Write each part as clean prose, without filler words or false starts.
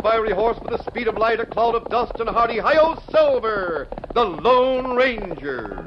fiery horse with the speed of light, a cloud of dust, and a hearty hi-yo Silver, the Lone Ranger.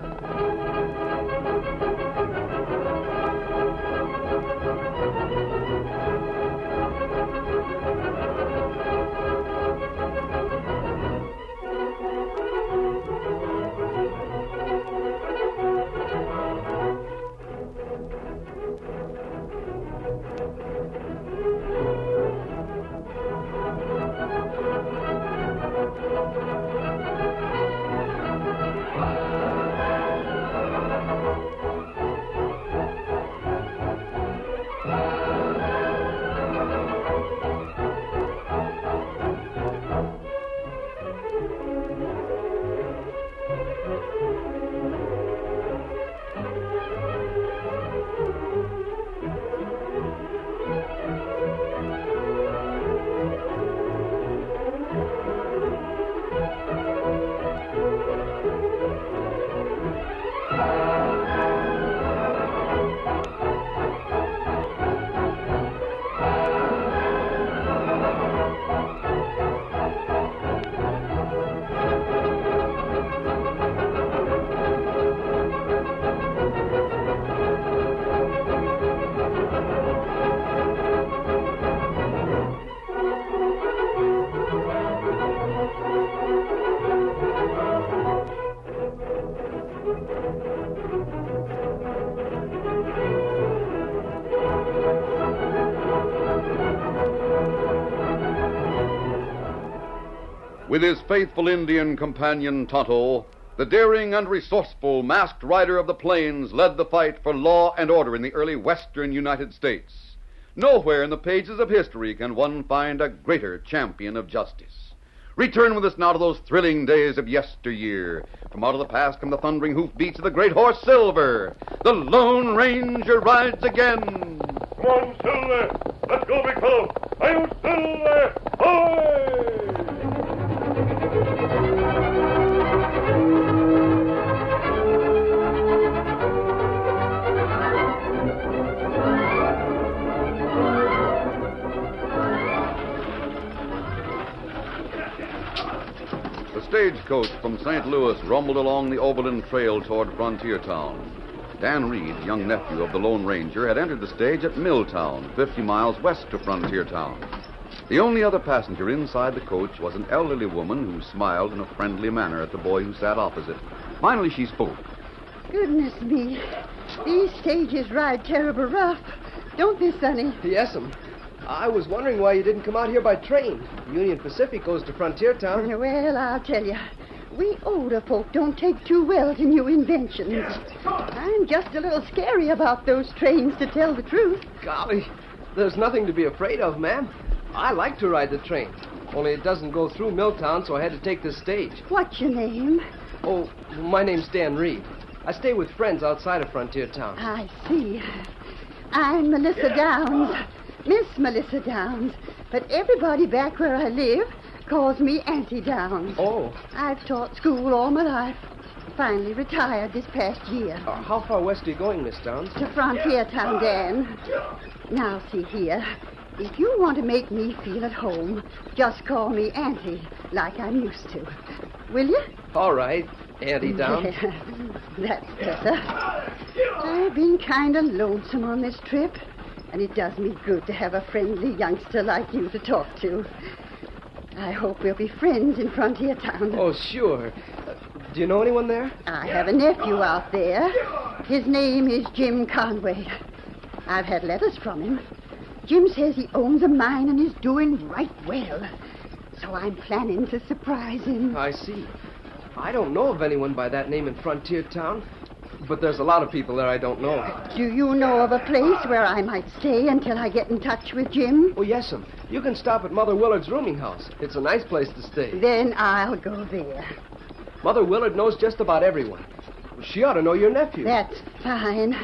With his faithful Indian companion Tonto, the daring and resourceful masked rider of the plains led the fight for law and order in the early western United States. Nowhere in the pages of history can one find a greater champion of justice. Return with us now to those thrilling days of yesteryear. From out of the past come the thundering hoofbeats of the great horse Silver. The Lone Ranger rides again. Come on, Silver. Let's go, big fellow. Hi-yo, Silver. Hoy! The stagecoach from St. Louis rumbled along the Overland Trail toward Frontier Town. Dan Reed, young nephew of the Lone Ranger, had entered the stage at Milltown, 50 miles west of Frontier Town. The only other passenger inside the coach was an elderly woman who smiled in a friendly manner at the boy who sat opposite. Finally, she spoke. Goodness me. These stages ride terrible rough. Don't they, Sonny? Yes'm. I was wondering why you didn't come out here by train. Union Pacific goes to Frontier Town. Well, I'll tell you. We older folk don't take too well to new inventions. I'm just a little scary about those trains, to tell the truth. Golly, there's nothing to be afraid of, ma'am. I like to ride the train. Only it doesn't go through Milltown, so I had to take this stage. What's your name? Oh, my name's Dan Reed. I stay with friends outside of Frontier Town. I see. I'm Melissa Downs. Miss Melissa Downs. But everybody back where I live calls me Auntie Downs. Oh. I've taught school all my life. Finally retired this past year. How far west are you going, Miss Downs? To Frontier Town, Dan. Now, see here. If you want to make me feel at home, just call me Auntie, like I'm used to. Will you? All right, Auntie Downs. Yeah, that's better. I've been kind of lonesome on this trip, and it does me good to have a friendly youngster like you to talk to. I hope we'll be friends in Frontier Town. Oh, sure. Do you know anyone there? I have a nephew out there. His name is Jim Conway. I've had letters from him. Jim says he owns a mine and is doing right well. So I'm planning to surprise him. I see. I don't know of anyone by that name in Frontier Town, but there's a lot of people there I don't know. Do you know of a place where I might stay until I get in touch with Jim? Oh, yes'm. You can stop at Mother Willard's rooming house. It's a nice place to stay. Then I'll go there. Mother Willard knows just about everyone. She ought to know your nephew. That's fine.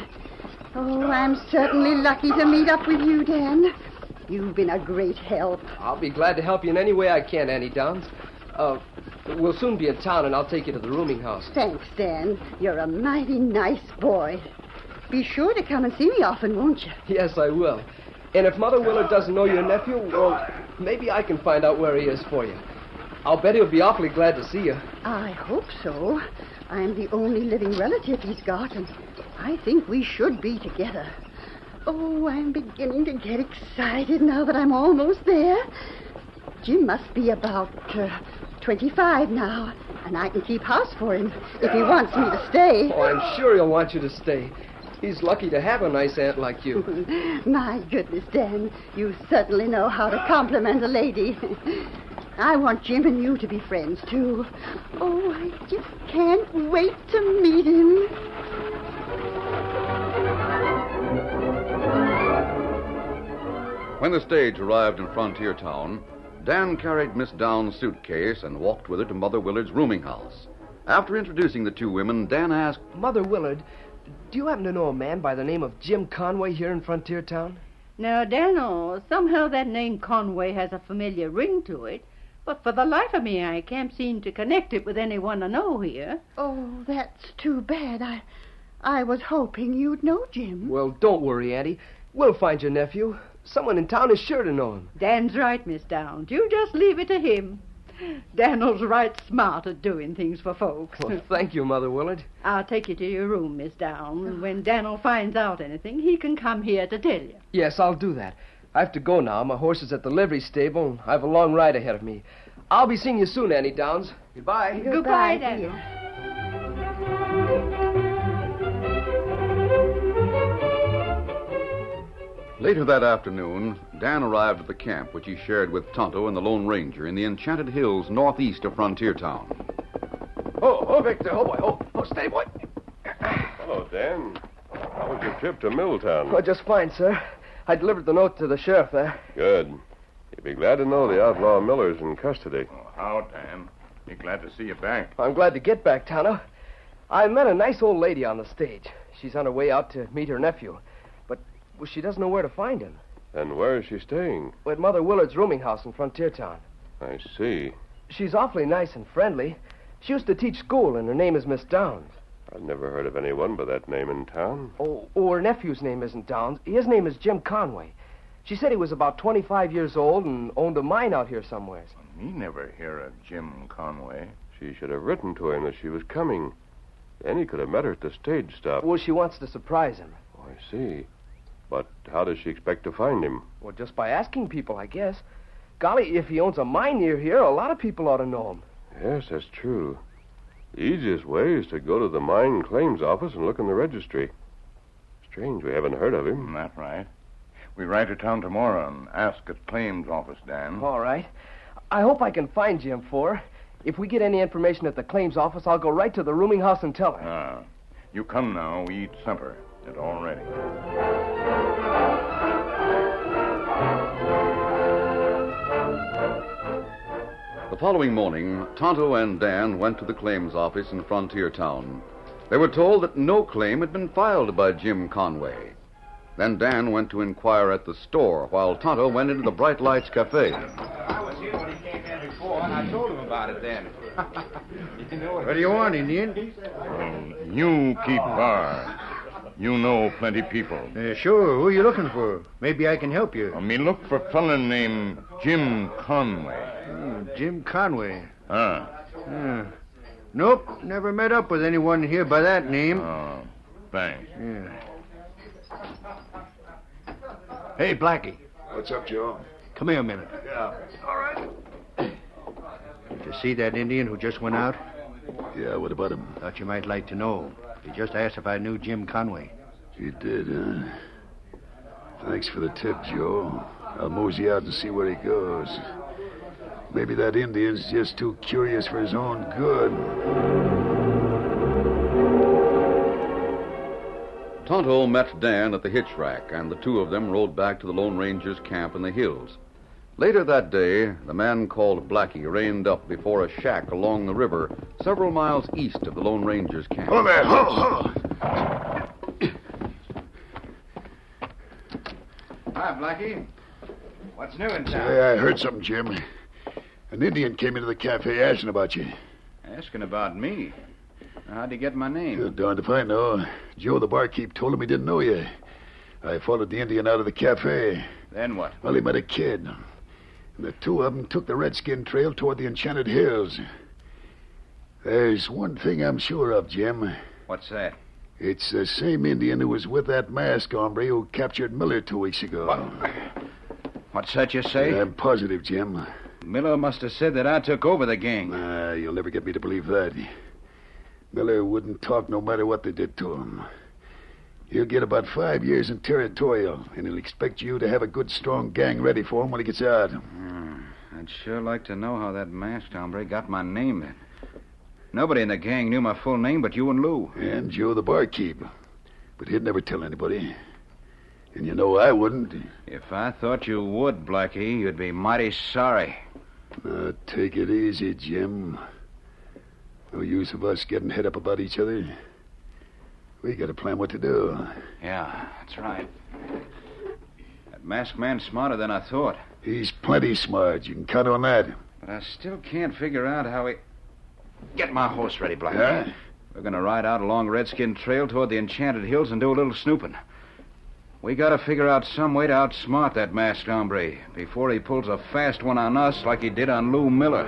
Oh, I'm certainly lucky to meet up with you, Dan. You've been a great help. I'll be glad to help you in any way I can, Auntie Downs. We'll soon be in town, and I'll take you to the rooming house. Thanks, Dan. You're a mighty nice boy. Be sure to come and see me often, won't you? Yes, I will. And if Mother Willard doesn't know your nephew, well, maybe I can find out where he is for you. I'll bet he'll be awfully glad to see you. I hope so. I'm the only living relative he's got, and I think we should be together. Oh, I'm beginning to get excited now that I'm almost there. Jim must be about 25 now, and I can keep house for him if he wants me to stay. Oh, I'm sure he'll want you to stay. He's lucky to have a nice aunt like you. My goodness, Dan, you certainly know how to compliment a lady. I want Jim and you to be friends, too. Oh, I just can't wait to meet him. When the stage arrived in Frontier Town, Dan carried Miss Down's suitcase and walked with her to Mother Willard's rooming house. After introducing the two women, Dan asked, Mother Willard, do you happen to know a man by the name of Jim Conway here in Frontier Town? Now, Daniel, somehow that name Conway has a familiar ring to it. But for the life of me, I can't seem to connect it with anyone I know here. Oh, that's too bad. I was hoping you'd know Jim. Well, don't worry, Auntie. We'll find your nephew. Someone in town is sure to know him. Dan's right, Miss Downs. You just leave it to him. Daniel's right smart at doing things for folks. Well, thank you, Mother Willard. I'll take you to your room, Miss Downs. When Daniel finds out anything, he can come here to tell you. Yes, I'll do that. I have to go now. My horse is at the livery stable, and I have a long ride ahead of me. I'll be seeing you soon, Annie Downs. Goodbye. Goodbye, Daniel. Later that afternoon, Dan arrived at the camp which he shared with Tonto and the Lone Ranger in the Enchanted Hills northeast of Frontier Town. Oh, Victor. Oh, boy. Oh, stay, boy. Hello, Dan. How was your trip to Milltown? Oh, just fine, sir. I delivered the note to the sheriff there. Good. You'll be glad to know the outlaw Miller's in custody. Oh, how, Dan? Be glad to see you back. I'm glad to get back, Tonto. I met a nice old lady on the stage. She's on her way out to meet her nephew. But she doesn't know where to find him. And where is she staying? At Mother Willard's rooming house in Frontier Town. I see. She's awfully nice and friendly. She used to teach school, and her name is Miss Downs. I've never heard of anyone by that name in town. Oh, her nephew's name isn't Downs. His name is Jim Conway. She said he was about 25 years old and owned a mine out here somewhere. Me never hear of Jim Conway. She should have written to him that she was coming. Then he could have met her at the stage stop. Well, she wants to surprise him. Oh, I see. But how does she expect to find him? Well, just by asking people, I guess. Golly, if he owns a mine near here, a lot of people ought to know him. Yes, that's true. The easiest way is to go to the mine claims office and look in the registry. Strange we haven't heard of him. That's right. We ride to town tomorrow and ask at claims office, Dan. All right. I hope I can find Jim for her. If we get any information at the claims office, I'll go right to the rooming house and tell her. You come now. We eat supper. It's all ready. The following morning, Tonto and Dan went to the claims office in Frontier Town. They were told that no claim had been filed by Jim Conway. Then Dan went to inquire at the store, while Tonto went into the Bright Lights Cafe. I was here when he came in before, and I told him about it then. What do you want, Indian? You keep bar. You know plenty people. Sure. Who are you looking for? Maybe I can help you. Me look for fella named Jim Conway. Jim Conway. Nope, never met up with anyone here by that name. Oh, thanks. Yeah. Hey, Blackie. What's up, Joe? Come here a minute. Yeah. All right. Did you see that Indian who just went out? Yeah, what about him? Thought you might like to know. He just asked if I knew Jim Conway. He did, huh? Thanks for the tip, Joe. I'll mosey out and see where he goes. Maybe that Indian's just too curious for his own good. Tonto met Dan at the hitch rack, and the two of them rode back to the Lone Ranger's camp in the hills. Later that day, the man called Blackie reined up before a shack along the river, several miles east of the Lone Ranger's camp. Oh, there. Oh. Hi, Blackie. What's new in town? Say, I heard something, Jim. An Indian came into the cafe asking about you. Asking about me. How'd he get my name? You're darned if I know. Joe, the barkeep, told him he didn't know you. I followed the Indian out of the cafe. Then what? Well, he met a kid. And the two of them took the Redskin Trail toward the Enchanted Hills. There's one thing I'm sure of, Jim. What's that? It's the same Indian who was with that masked hombre who captured Miller 2 weeks ago. What's that you say? I'm positive, Jim. Miller must have said that I took over the gang. You'll never get me to believe that. Miller wouldn't talk no matter what they did to him. He'll get about 5 years in territorial, and he'll expect you to have a good, strong gang ready for him when he gets out. I'd sure like to know how that masked hombre got my name then. Nobody in the gang knew my full name but you and Lou. And Joe the barkeep. But he'd never tell anybody. And you know I wouldn't. If I thought you would, Blackie, you'd be mighty sorry. Now, take it easy, Jim. No use of us getting head up about each other. We got to plan what to do. Yeah, that's right. That masked man's smarter than I thought. He's plenty smart. You can count on that. But I still can't figure out how he... Get my horse ready, Blackie. Yeah? We're going to ride out along Redskin Trail toward the Enchanted Hills and do a little snooping. We got to figure out some way to outsmart that masked hombre before he pulls a fast one on us like he did on Lou Miller.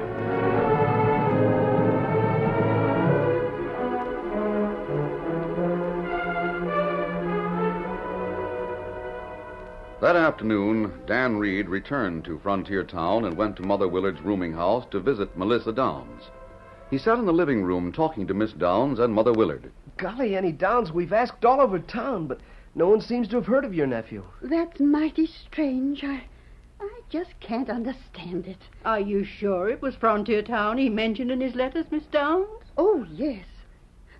That afternoon, Dan Reed returned to Frontier Town and went to Mother Willard's rooming house to visit Melissa Downs. He sat in the living room talking to Miss Downs and Mother Willard. Golly, Annie Downs, we've asked all over town, but no one seems to have heard of your nephew. That's mighty strange. I just can't understand it. Are you sure it was Frontier Town he mentioned in his letters, Miss Downs? Oh, yes.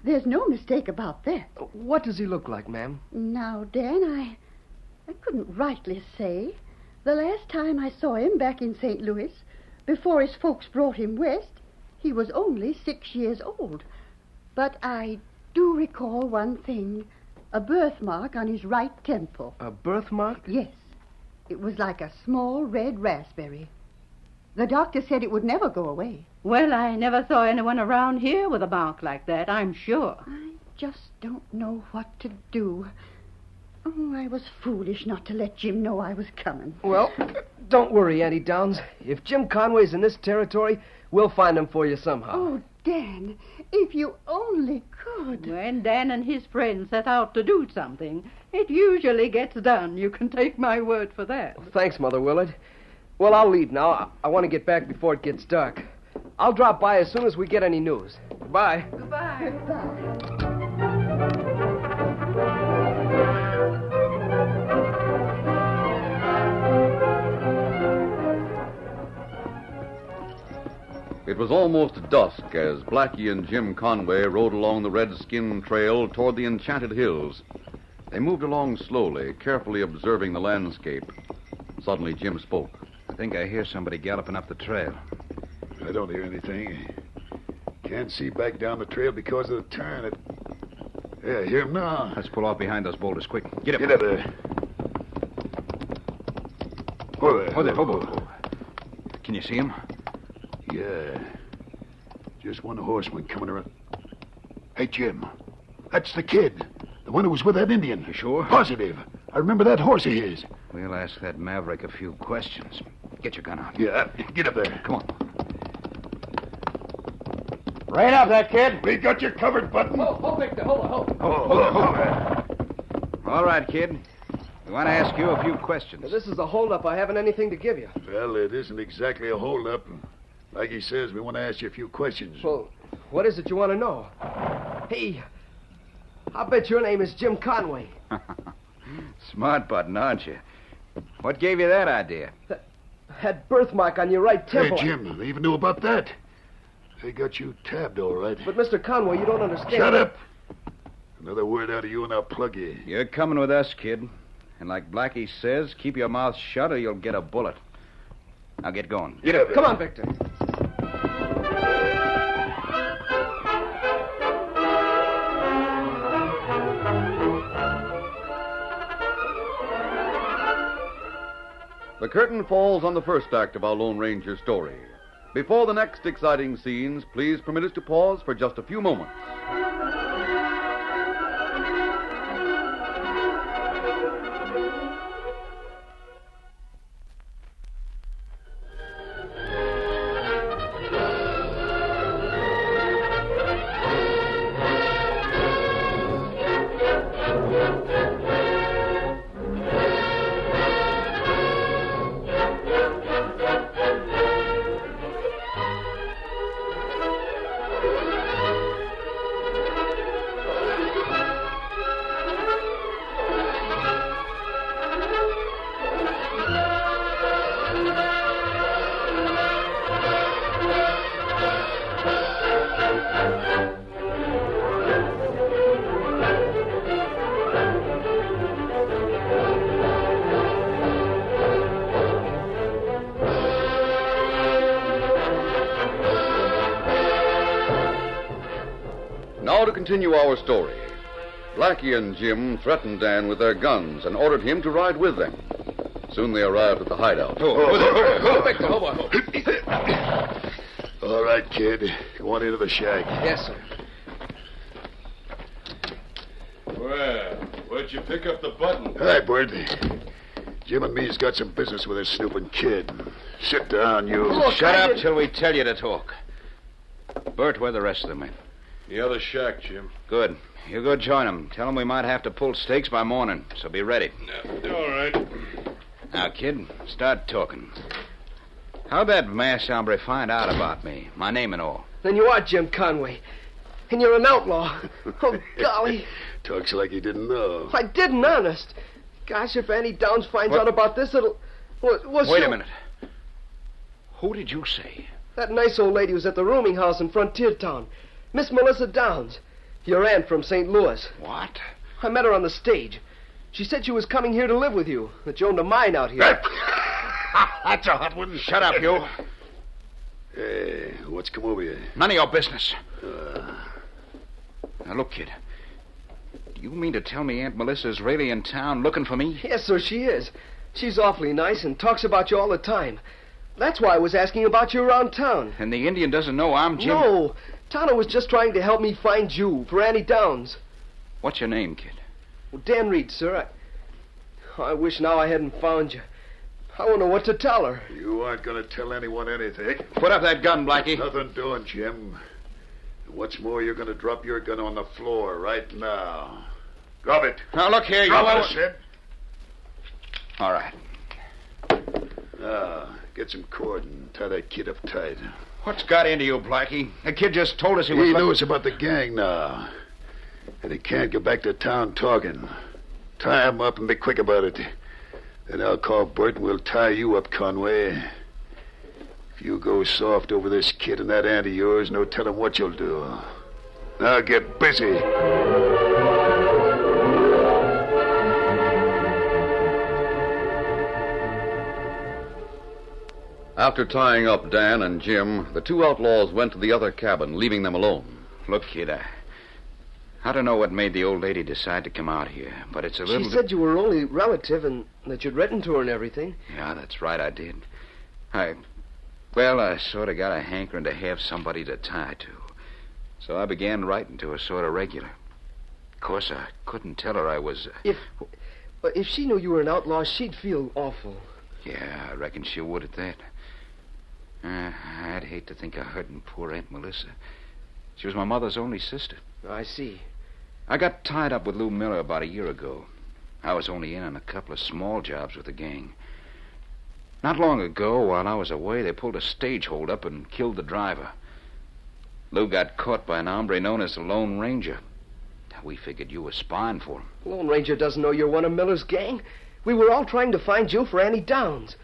There's no mistake about that. What does he look like, ma'am? Now, Dan, I couldn't rightly say. The last time I saw him back in St. Louis, before his folks brought him west, he was only 6 years old. But I do recall one thing. A birthmark on his right temple. A birthmark? Yes. It was like a small red raspberry. The doctor said it would never go away. Well, I never saw anyone around here with a mark like that, I'm sure. I just don't know what to do. Oh, I was foolish not to let Jim know I was coming. Well, don't worry, Annie Downs. If Jim Conway's in this territory, we'll find him for you somehow. Oh, Dan, if you only could. When Dan and his friends set out to do something, it usually gets done. You can take my word for that. Thanks, Mother Willard. Well, I'll leave now. I want to get back before it gets dark. I'll drop by as soon as we get any news. Goodbye. Goodbye. It was almost dusk as Blackie and Jim Conway rode along the Redskin Trail toward the Enchanted Hills. They moved along slowly, carefully observing the landscape. Suddenly, Jim spoke. I think I hear somebody galloping up the trail. I don't hear anything. Can't see back down the trail because of the turn. Yeah, I hear him now. Let's pull off behind those boulders, quick. Get up. Get up there. Oh, there. Oh, there. Oh. Can you see him? Yeah. Just one horseman coming around. Hey, Jim. That's the kid. The one who was with that Indian. You sure? Positive. I remember that horse of his. We'll ask that maverick a few questions. Get your gun out. Yeah, get up there. Come on. Right up, that kid. We got you covered, Button. Oh, Victor, hold on. All right, kid. We want to ask you a few questions. Now, this is a holdup. I haven't anything to give you. Well, it isn't exactly a holdup. Like he says, we want to ask you a few questions. Well, what is it you want to know? Hey, I bet your name is Jim Conway. Smart button, aren't you? What gave you that idea? That birthmark on your right temple. Hey, Jim, they even knew about that. They got you tabbed, all right. But, Mr. Conway, you don't understand. Shut up. Another word out of you and I'll plug you. You're coming with us, kid. And like Blackie says, keep your mouth shut or you'll get a bullet. Now get going. Get up. Come on, Victor. The curtain falls on the first act of our Lone Ranger story. Before the next exciting scenes, please permit us to pause for just a few moments. continue our story. Blackie and Jim threatened Dan with their guns and ordered him to ride with them. Soon they arrived at the hideout. All right, kid. Go on into the shack. Yes, sir. Well, where'd you pick up the button? Hi, Bert. Jim and me's got some business with this snooping kid. Sit down, you. Look, Shut I up didn't- till we tell you to talk. Bert, where are the rest of the men? The other shack, Jim. Good. You go join them. Tell them we might have to pull stakes by morning, so be ready. All right. Now, kid, start talking. How'd that masked hombre find out about me, my name and all? Then you are Jim Conway. And you're an outlaw. Oh, golly. Talks like he didn't know. I didn't, honest. Gosh, if Annie Downs finds out about this, it'll... Wait a minute. Who did you say? That nice old lady was at the rooming house in Frontier Town. Miss Melissa Downs. Your aunt from St. Louis. What? I met her on the stage. She said she was coming here to live with you, that you owned a mine out here. That's a hot one. Shut up, you. Hey, what's come over you? None of your business. Now, look, kid. Do you mean to tell me Aunt Melissa's really in town looking for me? Yes, sir, she is. She's awfully nice and talks about you all the time. That's why I was asking about you around town. And the Indian doesn't know I'm Jim? No, Tonto was just trying to help me find you for Annie Downs. What's your name, kid? Well, Dan Reed, sir. I wish now I hadn't found you. I don't know what to tell her. You aren't going to tell anyone anything. Put up that gun, Blackie. Nothing doing, Jim. And what's more, you're going to drop your gun on the floor right now. Drop it. Now, look here, Drop you... it, I said. All right. Now, get some cord and tie that kid up tight. What's got into you, Blackie? The kid just told us he was... He knows about the gang now. And he can't go back to town talking. Tie him up and be quick about it. Then I'll call Bert and we'll tie you up, Conway. If you go soft over this kid and that aunt of yours, no telling what you'll do. Now get busy. After tying up Dan and Jim, the two outlaws went to the other cabin, leaving them alone. Look, kid, I don't know what made the old lady decide to come out here, but it's a little... She said you were only relative and that you'd written to her and everything. Yeah, that's right, I did. I sort of got a hankering to have somebody to tie to. So I began writing to her sort of regular. Of course, I couldn't tell her I was... If she knew you were an outlaw, she'd feel awful. Yeah, I reckon she would at that. I'd hate to think of hurting poor Aunt Melissa. She was my mother's only sister. I see. I got tied up with Lou Miller about a year ago. I was only in on a couple of small jobs with the gang. Not long ago, while I was away, they pulled a stage hold-up and killed the driver. Lou got caught by an hombre known as the Lone Ranger. We figured you were spying for him. Lone Ranger doesn't know you're one of Miller's gang. We were all trying to find you for Annie Downs.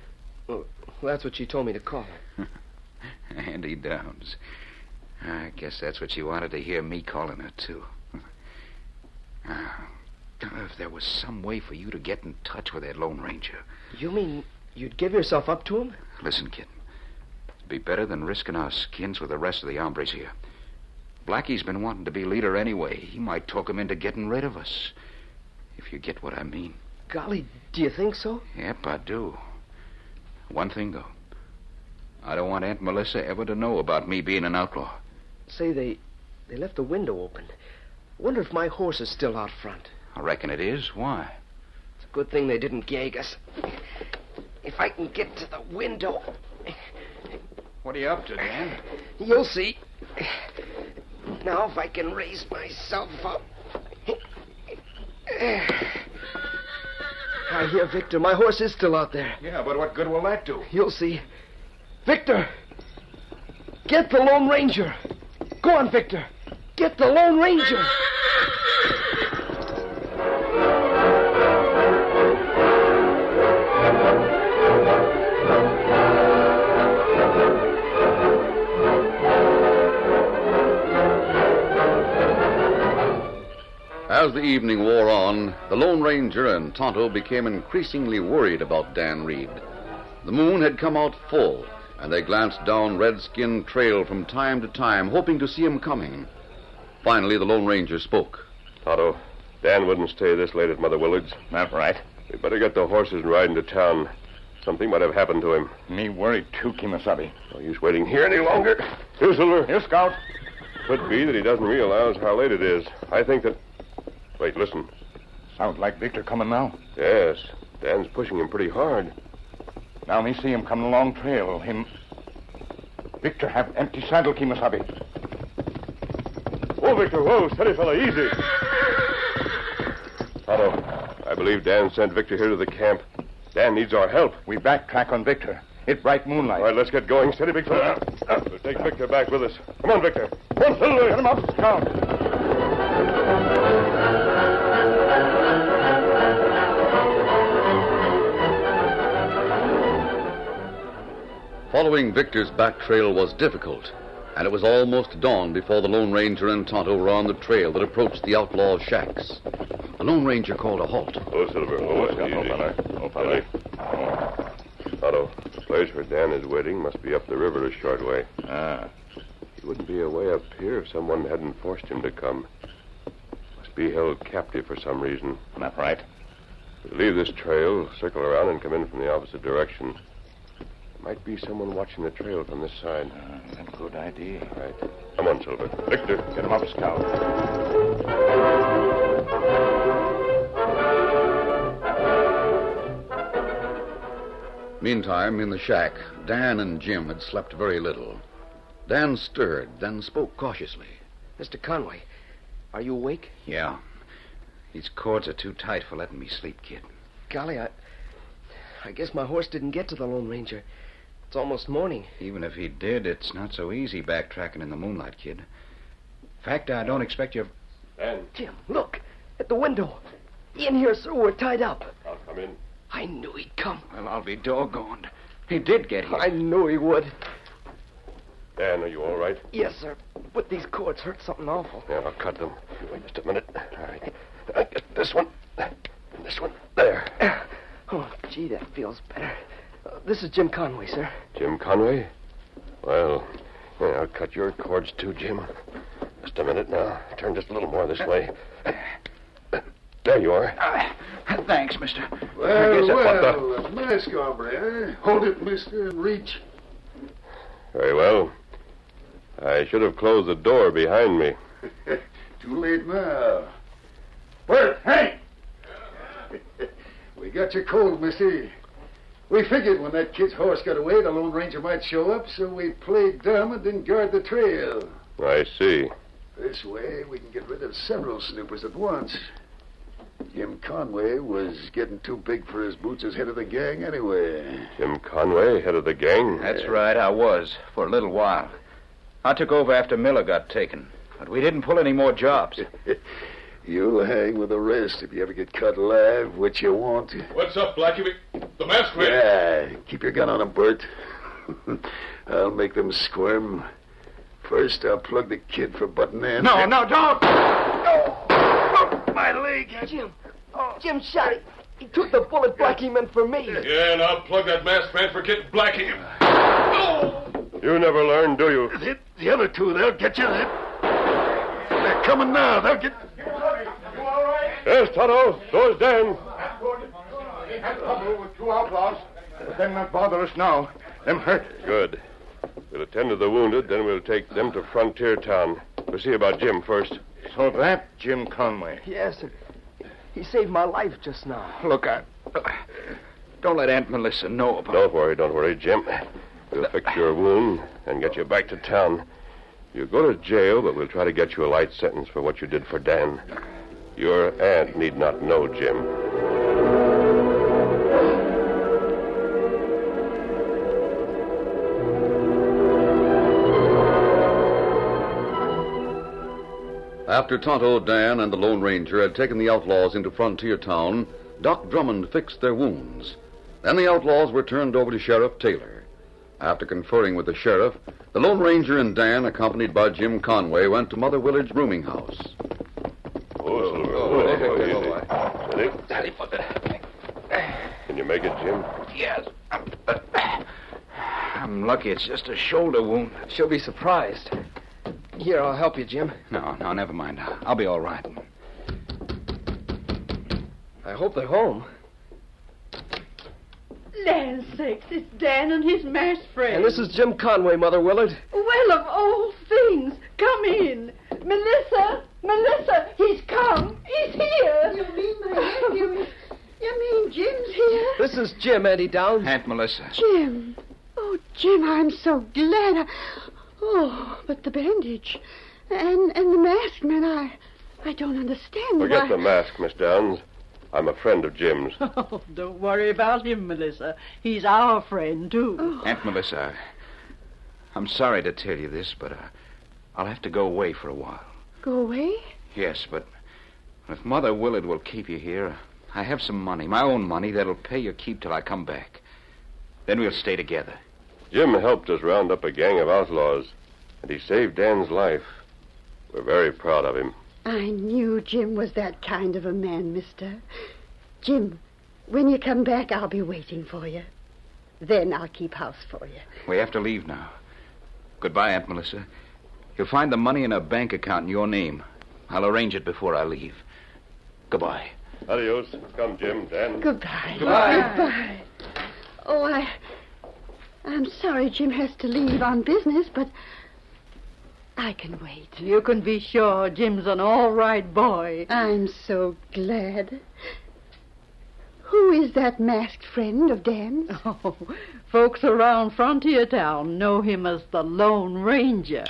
Well, that's what she told me to call her. Annie Downs. I guess that's what she wanted to hear me calling her, too. If there was some way for you to get in touch with that Lone Ranger... You mean you'd give yourself up to him? Listen, kid. It'd be better than risking our skins with the rest of the hombres here. Blackie's been wanting to be leader anyway. He might talk him into getting rid of us. If you get what I mean. Golly, do you think so? Yep, I do. One thing, though. I don't want Aunt Melissa ever to know about me being an outlaw. Say, they left the window open. Wonder if my horse is still out front. I reckon it is. Why? It's a good thing they didn't gag us. If I can get to the window... What are you up to, Dan? You'll see. Now, if I can raise myself up... I hear Victor. My horse is still out there. Yeah, but what good will that do? You'll see. Victor! Get the Lone Ranger! Go on, Victor! Get the Lone Ranger! As the evening wore on, the Lone Ranger and Tonto became increasingly worried about Dan Reed. The moon had come out full, and they glanced down Redskin Trail from time to time, hoping to see him coming. Finally, the Lone Ranger spoke. Tonto, Dan wouldn't stay this late at Mother Willard's. That's right. We better get the horses and ride into town. Something might have happened to him. Me worried too, Kimasabi. No use waiting here any longer. Here, Silver. Here, Scout. Could be that he doesn't realize how late it is. I think that... Wait, listen. Sounds like Victor coming now. Yes, Dan's pushing him pretty hard. Now me see him coming along trail. Him... Victor have empty saddle, Kimasabi. Whoa, Victor, whoa. Steady, fella, easy. Tonto, I believe Dan sent Victor here to the camp. Dan needs our help. We backtrack on Victor. It bright moonlight. All right, let's get going. Steady, big fella. We'll take Victor back with us. Come on, Victor. Come on, Silver. Get him up, Scout. Following Victor's back trail was difficult, and it was almost dawn before the Lone Ranger and Tonto were on the trail that approached the outlaws' shacks. The Lone Ranger called a halt. Oh, Silver. Oh, easy. Oh, fella. Tonto, the place where Dan is waiting must be up the river a short way. Ah. He wouldn't be away up here if someone hadn't forced him to come. Must be held captive for some reason. That right. We'll leave this trail, circle around, and come in from the opposite direction. Might be someone watching the trail from this side. Good idea. Right. Come on, Silver. Victor. Get him up, Scout. Meantime, in the shack, Dan and Jim had slept very little. Dan stirred, then spoke cautiously. Mr. Conway, are you awake? Yeah. These cords are too tight for letting me sleep, kid. Golly, I guess my horse didn't get to the Lone Ranger. It's almost morning. Even if he did, it's not so easy backtracking in the moonlight, kid. In fact, I don't expect you... Dan. Jim, look. At the window. In here, sir, we're tied up. I'll come in. I knew he'd come. Well, I'll be doggoned. He did get here. I knew he would. Dan, are you all right? Yes, sir. But these cords hurt something awful. Yeah, I'll cut them. You wait just a minute. All right. Get this one. And this one. There. Oh, gee, that feels better. This is Jim Conway, sir. Jim Conway? Well, yeah, I'll cut your cords too, Jim. Just a minute now. Turn just a little more this way. There you are. Thanks, mister. Well, mask, hombre, eh? Hold it, mister, and reach. Very well. I should have closed the door behind me. Too late now. Bert, hey! We got you cold, mister. We figured when that kid's horse got away, the Lone Ranger might show up, so we played dumb and didn't guard the trail. I see. This way, we can get rid of several snoopers at once. Jim Conway was getting too big for his boots as head of the gang anyway. Jim Conway, head of the gang? That's right, I was, for a little while. I took over after Miller got taken, but we didn't pull any more jobs. You'll hang with the rest if you ever get caught alive, which you won't. What's up, Blackie? The masked man. Yeah, keep your gun on him, Bert. I'll make them squirm. First, I'll plug the kid for button end. No, don't! My leg. Jim. Jim shot it. He took the bullet Blackie meant for me. Yeah, and I'll plug that masked man for getting Blackie. Oh! You never learn, do you? Hit the other two. They'll get you. They're coming now. They'll get... Yes, Tonto. So's Dan. He had trouble with two outlaws, but them not bother us now. Them hurt. Good. We'll attend to the wounded, then we'll take them to Frontier Town. We'll see about Jim first. So that Jim Conway. Yes, sir. He saved my life just now. Look, don't let Aunt Melissa know about it. Don't worry, Jim. We'll fix your wound and get you back to town. You'll go to jail, but we'll try to get you a light sentence for what you did for Dan. Your aunt need not know, Jim. After Tonto, Dan, and the Lone Ranger had taken the outlaws into Frontier Town, Doc Drummond fixed their wounds. Then the outlaws were turned over to Sheriff Taylor. After conferring with the sheriff, the Lone Ranger and Dan, accompanied by Jim Conway, went to Mother Willard's rooming house. Steady. Can you make it, Jim? Yes. I'm lucky it's just a shoulder wound. She'll be surprised. Here, I'll help you, Jim. No, never mind. I'll be all right. I hope they're home. Land sakes, it's Dan and his masked friend. And this is Jim Conway, Mother Willard. Well, of all things, come in. Melissa, he's come. He's here. You mean my nephew? You mean Jim's here? This is Jim, Auntie Downs. Aunt Melissa. Jim. Oh, Jim, I'm so glad. Oh, but the bandage. And the masked man, I don't understand. Forget the mask, Miss Downs. I'm a friend of Jim's. Oh, don't worry about him, Melissa. He's our friend, too. Oh. Aunt Melissa, I'm sorry to tell you this, but I'll have to go away for a while. Go away? Yes, but if Mother Willard will keep you here, I have some money, my own money, that'll pay your keep till I come back. Then we'll stay together. Jim helped us round up a gang of outlaws, and he saved Dan's life. We're very proud of him. I knew Jim was that kind of a man, mister. Jim, when you come back, I'll be waiting for you. Then I'll keep house for you. We have to leave now. Goodbye, Aunt Melissa. You'll find the money in a bank account in your name. I'll arrange it before I leave. Goodbye. Adios. Come, Jim, Dan. Goodbye. Goodbye. Oh, I'm sorry Jim has to leave on business, but I can wait. You can be sure Jim's an all right boy. I'm so glad. Who is that masked friend of Dan's? Oh, folks around Frontier Town know him as the Lone Ranger.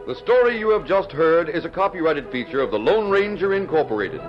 The story you have just heard is a copyrighted feature of the Lone Ranger Incorporated.